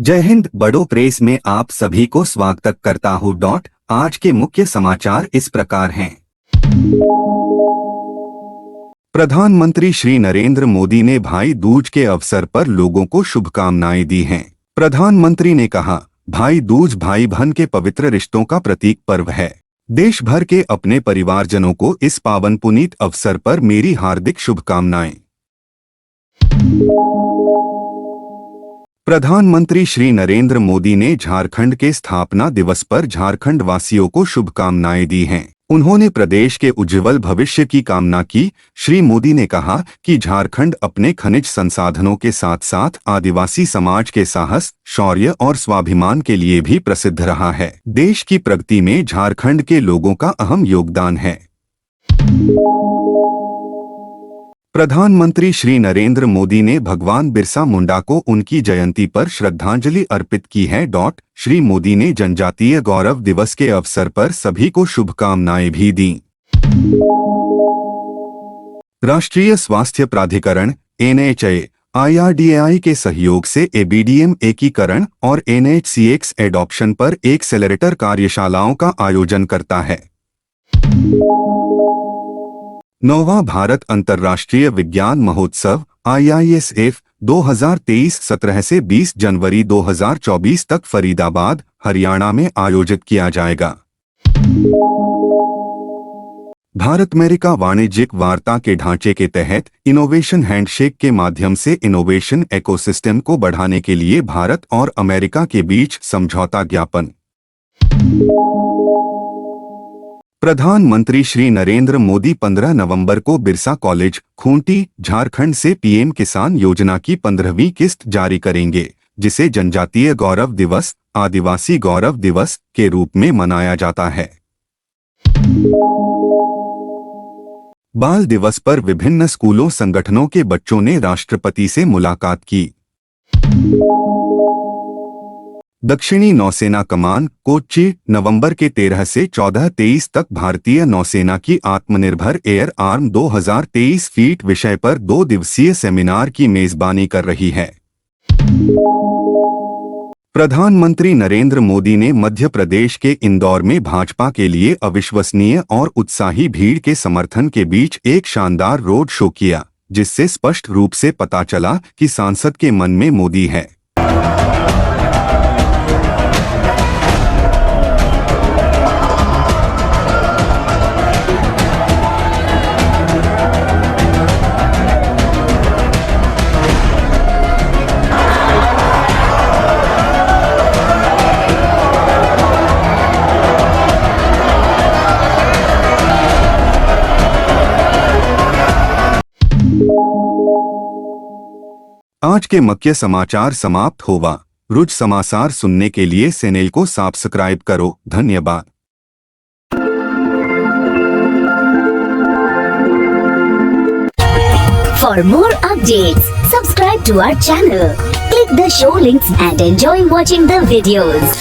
जय हिंद। बड़ो प्रेस में आप सभी को स्वागत करता हूँ। आज के मुख्य समाचार इस प्रकार हैं। प्रधानमंत्री श्री नरेंद्र मोदी ने भाई दूज के अवसर पर लोगों को शुभकामनाएं दी हैं। प्रधानमंत्री ने कहा, भाई दूज भाई बहन के पवित्र रिश्तों का प्रतीक पर्व है। देश भर के अपने परिवारजनों को इस पावन पुनीत अवसर पर मेरी हार्दिक शुभकामनाएं। प्रधानमंत्री श्री नरेंद्र मोदी ने झारखंड के स्थापना दिवस पर झारखंड वासियों को शुभकामनाएं दी हैं। उन्होंने प्रदेश के उज्जवल भविष्य की कामना की। श्री मोदी ने कहा कि झारखंड अपने खनिज संसाधनों के साथ साथ आदिवासी समाज के साहस, शौर्य और स्वाभिमान के लिए भी प्रसिद्ध रहा है। देश की प्रगति में झारखंड के लोगों का अहम योगदान है। प्रधानमंत्री श्री नरेंद्र मोदी ने भगवान बिरसा मुंडा को उनकी जयंती पर श्रद्धांजलि अर्पित की है। श्री मोदी ने जनजातीय गौरव दिवस के अवसर पर सभी को शुभकामनाएं भी दी। राष्ट्रीय स्वास्थ्य प्राधिकरण NHA IRDAI के सहयोग से ABDM एकीकरण और NHCX एडॉप्शन पर एक्सेलरेटर कार्यशालाओं का आयोजन करता है। 9वां भारत अंतर्राष्ट्रीय विज्ञान महोत्सव IISF 2023 17 से 20 जनवरी 2024 तक फरीदाबाद, हरियाणा में आयोजित किया जाएगा। भारत अमेरिका वाणिज्यिक वार्ता के ढांचे के तहत इनोवेशन हैंडशेक के माध्यम से इनोवेशन इकोसिस्टम को बढ़ाने के लिए भारत और अमेरिका के बीच समझौता ज्ञापन। प्रधानमंत्री श्री नरेंद्र मोदी 15 नवंबर को बिरसा कॉलेज, खूंटी, झारखंड से PM किसान योजना की 15वीं किस्त जारी करेंगे, जिसे जनजातीय गौरव दिवस, आदिवासी गौरव दिवस के रूप में मनाया जाता है। बाल दिवस पर विभिन्न स्कूलों संगठनों के बच्चों ने राष्ट्रपति से मुलाकात की। दक्षिणी नौसेना कमान, कोच्चि, नवंबर के 13 से 14-23 तक भारतीय नौसेना की आत्मनिर्भर एयर आर्म 2023 फीट विषय पर 2 दिवसीय सेमिनार की मेजबानी कर रही है। प्रधानमंत्री नरेंद्र मोदी ने मध्य प्रदेश के इंदौर में भाजपा के लिए अविश्वसनीय और उत्साही भीड़ के समर्थन के बीच एक शानदार रोड शो किया, जिससे स्पष्ट रूप से पता चला कि सांसद के मन में मोदी है। आज के मुख्य समाचार समाप्त हुआ। रोज समाचार सुनने के लिए चैनल को सब्सक्राइब करो। धन्यवाद। For more updates, subscribe to our channel, click the show links and enjoy watching the videos.